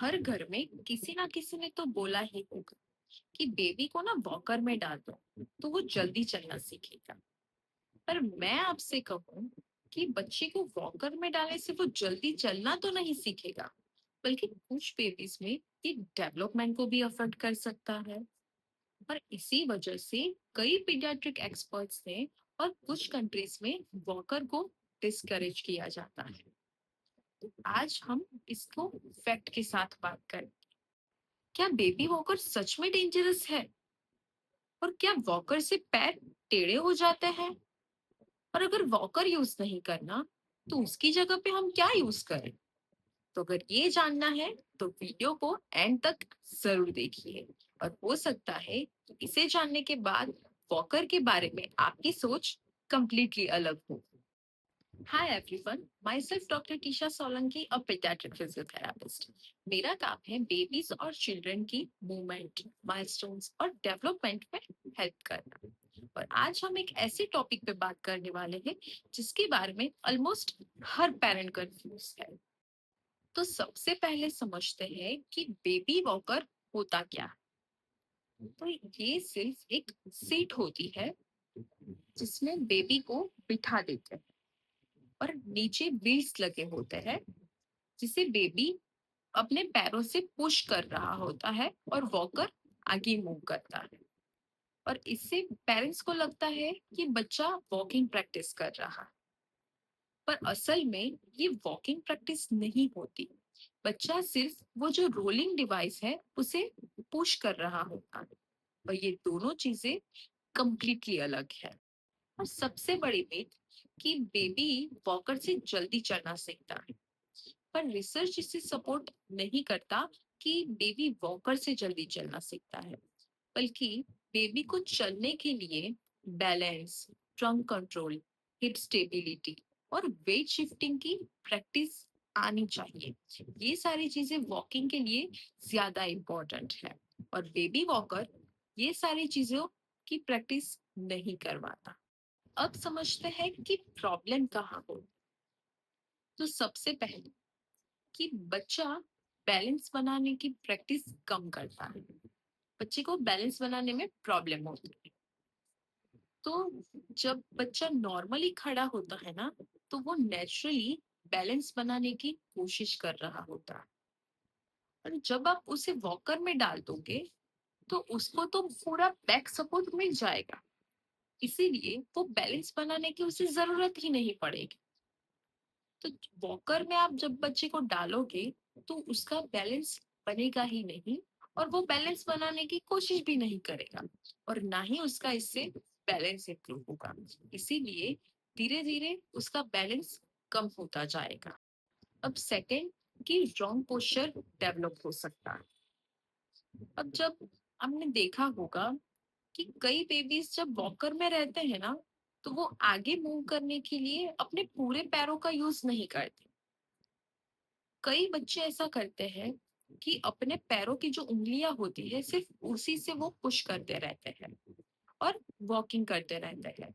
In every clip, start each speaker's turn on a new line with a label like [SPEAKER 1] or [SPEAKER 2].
[SPEAKER 1] हर घर में किसी ना किसी ने तो बोला ही होगा कि बेबी को ना वॉकर में डाल दो तो वो जल्दी चलना सीखेगा। पर मैं आपसे कहूँ कि बच्चे को वॉकर में डालने से वो जल्दी चलना तो नहीं सीखेगा, बल्कि कुछ बेबीज में ये डेवलपमेंट को भी अफेक्ट कर सकता है। और इसी वजह से कई पीडियाट्रिक एक्सपर्ट्स ने और कुछ कंट्रीज में वॉकर को डिस्करेज किया जाता है। तो आज हम इसको फैक्ट के साथ बात करें। क्या बेबी वॉकर सच में डेंजरस है? और क्या वॉकर से पैर टेढ़े हो जाते हैं? और अगर वॉकर यूज नहीं करना तो उसकी जगह पे हम क्या यूज करें? तो अगर ये जानना है तो वीडियो को एंड तक जरूर देखिए। और हो सकता है कि इसे जानने के बाद वॉकर के बारे में आपकी सोच कंप्लीटली अलग हो। Hi everyone, myself Dr. Tisha Solanki, a pediatric physiotherapist. मेरा काम है बेबीज और चिल्ड्रन की मूवमेंट, माइलस्टोन्स और डेवलपमेंट में हेल्प करना। और आज हम एक ऐसे टॉपिक पे बात करने वाले हैं जिसके बारे में ऑलमोस्ट हर पेरेंट कंफ्यूज है। तो सबसे पहले समझते हैं कि बेबी वॉकर होता क्या है। तो ये सिर्फ एक सीट होती है जिसमें बेबी को बिठा देते हैं और नीचे व्हील्स लगे होते हैं जिसे बेबी अपने पैरों से पुश कर रहा होता है और वॉकर आगे मूव करता है। और इससे पेरेंट्स को लगता है कि बच्चा वॉकिंग प्रैक्टिस कर रहा है, पर असल में ये वॉकिंग प्रैक्टिस नहीं होती। बच्चा सिर्फ वो जो रोलिंग डिवाइस है उसे पुश कर रहा होता है। और ये दोनों चीजें कंप्लीटली अलग है। और सबसे बड़ी मिथ कि बेबी वॉकर से जल्दी चलना सीखता है, पर रिसर्च इसे सपोर्ट नहीं करता कि बेबी वॉकर से जल्दी चलना सीखता है। बल्कि बेबी को चलने के लिए balance, trunk control, hip stability और वेट शिफ्टिंग की प्रैक्टिस आनी चाहिए। ये सारी चीजें वॉकिंग के लिए ज्यादा इम्पोर्टेंट है। और बेबी वॉकर ये सारी चीजों की प्रैक्टिस नहीं करवाता। अब समझते हैं कि प्रॉब्लम कहाँ हो। तो सबसे पहले कि बच्चा बैलेंस बनाने की प्रैक्टिस कम करता है। बच्चे को बैलेंस बनाने में प्रॉब्लम होती है। तो जब बच्चा नॉर्मली खड़ा होता है ना, तो वो नेचुरली बैलेंस बनाने की कोशिश कर रहा होता है। और जब आप उसे वॉकर में डाल दोगे तो उसको तो पूरा बैक सपोर्ट मिल जाएगा, इसीलिए वो बैलेंस बनाने की उसे जरूरत ही नहीं पड़ेगी। तो वॉकर में आप जब बच्चे को डालोगे तो उसका बैलेंस बनेगा ही नहीं, और वो बैलेंस बनाने की कोशिश भी नहीं करेगा, और ना ही उसका इससे बैलेंस इंप्रूव होगा। इसीलिए धीरे धीरे उसका बैलेंस कम होता जाएगा। अब सेकंड कि रॉन्ग पोस्चर डेवलप हो सकता है। अब जब हमने देखा होगा कि कई बेबीज जब वॉकर में रहते हैं ना, तो वो आगे मूव करने के लिए अपने पूरे पैरों का यूज नहीं करते। कई बच्चे ऐसा करते हैं कि अपने पैरों की जो उंगलियां होती है सिर्फ उसी से वो पुश करते रहते हैं और वॉकिंग करते रहते हैं।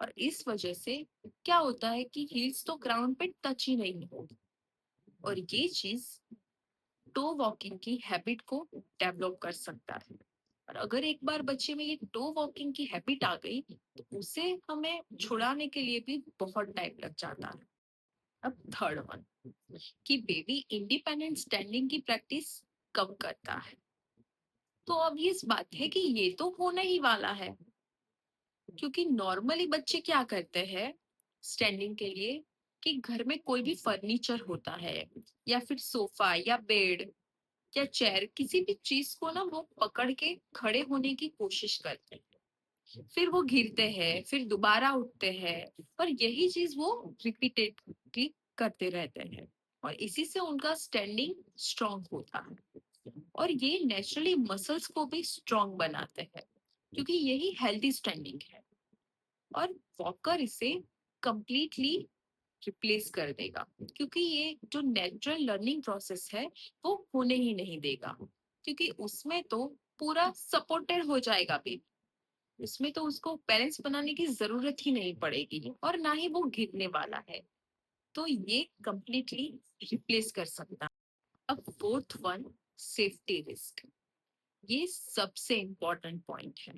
[SPEAKER 1] और इस वजह से क्या होता है कि हील्स तो ग्राउंड पे टच ही नहीं होगी, और ये चीज टो वॉकिंग की हैबिट को डेवलप कर सकता है। और अगर एक बार बच्चे में ये टो वॉकिंग की हैबिट आ गई तो उसे हमें छुड़ाने के लिए भी बहुत टाइम लग जाता है। अब थर्ड वन कि बेबी इंडिपेंडेंट स्टैंडिंग की प्रैक्टिस कब करता है। तो अब ये इस बात है कि ये तो होने ही वाला है, क्योंकि नॉर्मली बच्चे क्या करते हैं स्टैंडिंग के लिए कि घर में कोई भी फर्नीचर होता है या फिर सोफा या बेड या चेयर, किसी भी चीज को ना वो पकड़ के खड़े होने की कोशिश करते हैं, फिर वो गिरते हैं, फिर दोबारा उठते हैं, और यही चीज वो रिपीटेडली करते रहते हैं। और इसी से उनका स्टैंडिंग स्ट्रांग होता है, और ये नेचुरली मसल्स को भी स्ट्रांग बनाते हैं, क्योंकि यही हेल्दी स्टैंडिंग है। और वॉकर इसे कंप्लीटली रिप्लेस कर देगा, क्योंकि ये जो नेचुरल लर्निंग प्रोसेस है वो होने ही नहीं देगा, क्योंकि उसमें तो पूरा सपोर्टेड हो जाएगा बेबी। उसमें तो उसको बैलेंस बनाने की जरूरत ही नहीं पड़ेगी और ना ही वो गिरने वाला है। तो ये कंप्लीटली रिप्लेस कर सकता है। अब फोर्थ वन, सेफ्टी रिस्क। ये सबसे इम्पोर्टेंट पॉइंट है।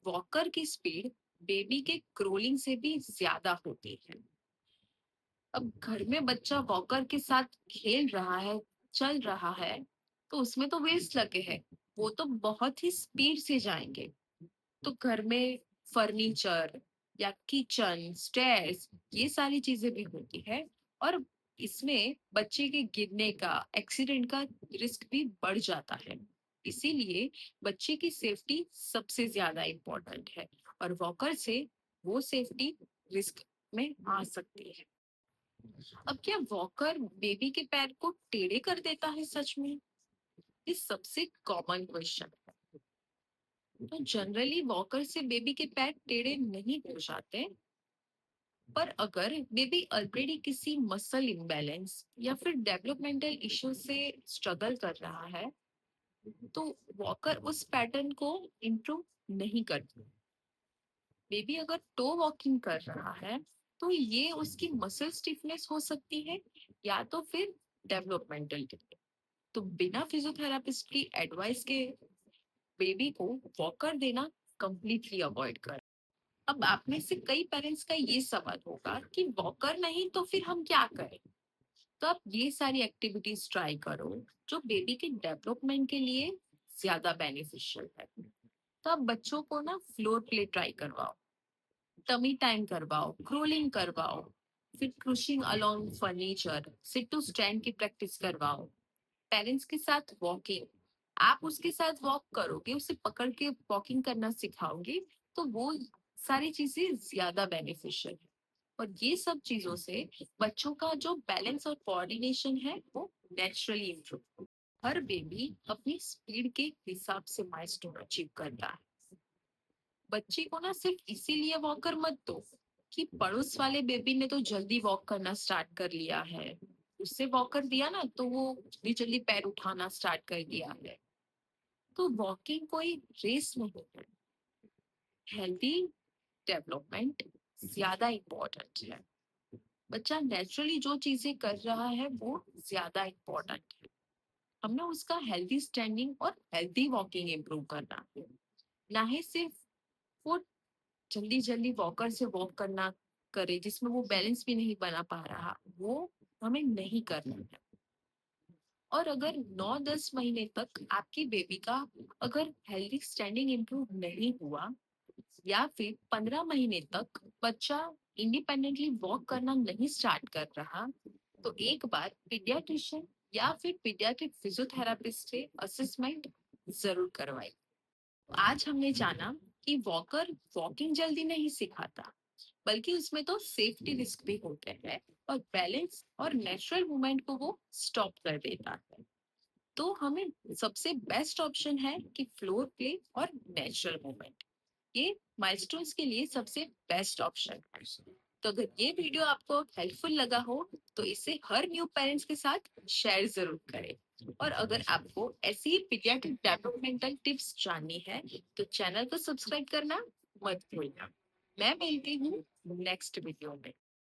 [SPEAKER 1] वॉकर की स्पीड बेबी के क्रोलिंग से भी ज्यादा होती है। अब घर में बच्चा वॉकर के साथ खेल रहा है, चल रहा है, तो उसमें तो वेव्स लगे हैं, वो तो बहुत ही स्पीड से जाएंगे। तो घर में फर्नीचर या किचन, स्टेयर्स, ये सारी चीजें भी होती है, और इसमें बच्चे के गिरने का, एक्सीडेंट का रिस्क भी बढ़ जाता है। इसीलिए बच्चे की सेफ्टी सबसे ज्यादा इम्पोर्टेंट है, और वॉकर से वो सेफ्टी रिस्क में आ सकती है। अब क्या वॉकर बेबी के पैर को टेढ़े कर देता है सच में? ये सबसे कॉमन क्वेश्चन है। तो जनरली वॉकर से बेबी के पैर टेढ़े नहीं हो जाते, पर अगर बेबी ऑलरेडी किसी मसल इम्बैलेंस या फिर डेवलपमेंटल इश्यू से स्ट्रगल कर रहा है, तो वॉकर उस पैटर्न को इम्प्रूव नहीं करती। बेबी अगर टो वॉकिंग कर रहा है, तो ये उसकी मसल स्टिफनेस हो सकती है, या तो फिर डेवलपमेंटल डिले। तो बिना फिजियोथेरापिस्ट की एडवाइस के बेबी को वॉकर देना कंप्लीटली अवॉइड कर। अब आप में से कई पेरेंट्स का ये सवाल होगा कि वॉकर नहीं तो फिर हम क्या करें? तो आप ये सारी एक्टिविटीज ट्राई करो जो बेबी के डेवलपमेंट के लिए ज्यादा बेनिफिशियल है। तो आप बच्चों को ना फ्लोर प्ले ट्राई करवाओ, टमी टाइम करवाओ, क्रोलिंग करवाओ, फिर cruising along furniture, sit to stand की प्रैक्टिस करवाओ। पेरेंट्स के साथ वॉकिंग, आप उसके साथ वॉक करोगे, उसे पकड़ के वॉकिंग करना सिखाओगे, तो वो सारी चीजें ज्यादा बेनिफिशियल है। और ये सब चीजों से बच्चों का जो बैलेंस और कोऑर्डिनेशन है वो नेचुरली इम्प्रूव। हर बेबी अपनी स्पीड के हिसाब से माइलस्टोन अचीव करता है। बच्चे को ना सिर्फ इसीलिए वॉकर मत दो कि पड़ोस वाले बेबी ने तो जल्दी वॉक करना स्टार्ट कर लिया है, उससे वॉकर दिया ना तो वो जल्दी जल्दी पैर उठाना स्टार्ट कर दिया है। तो वॉकिंग कोई रेस नहीं है। हेल्दी डेवलपमेंट ज्यादा इम्पोर्टेंट है। बच्चा नेचुरली जो चीजें कर रहा है वो ज्यादा इम्पोर्टेंट है। हमने उसका हेल्दी स्टैंडिंग और हेल्दी वॉकिंग इम्प्रूव करना है, ना ही सिर्फ वो जल्दी जल्दी वॉकर से वॉक करना करे जिसमें वो बैलेंस भी नहीं बना पा रहा, वो हमें नहीं करना है। और अगर 9-10 महीने तक आपकी बेबी का अगर हेल्दी स्टैंडिंग इम्प्रूव नहीं हुआ, या फिर 15 महीने तक बच्चा इंडिपेंडेंटली वॉक करना नहीं स्टार्ट कर रहा, तो एक बार पीडियाट्रिशियन या फिर पीडियाट्रिक फिजियोथेरापिस्ट से असेसमेंट जरूर करवाएं। आज हमने जाना कि वॉकर वॉकिंग जल्दी नहीं सिखाता, बल्कि उसमें तो सेफ्टी रिस्क भी होते हैं, और बैलेंस और नेचुरल मूवमेंट को वो स्टॉप कर देता है। तो हमें सबसे बेस्ट ऑप्शन है कि फ्लोर प्ले और नेचुरल मूवमेंट, ये माइलस्टोन्स के लिए सबसे बेस्ट ऑप्शन है। तो अगर ये वीडियो आपको हेल्पफुल लगा हो, तो इसे हर न्यू पेरेंट्स के साथ शेयर जरूर करें। और अगर आपको ऐसी ही पीडियाट्रिक डेवलपमेंटल टिप्स जाननी है, तो चैनल को सब्सक्राइब करना मत भूलना। मैं मिलती हूँ नेक्स्ट वीडियो में।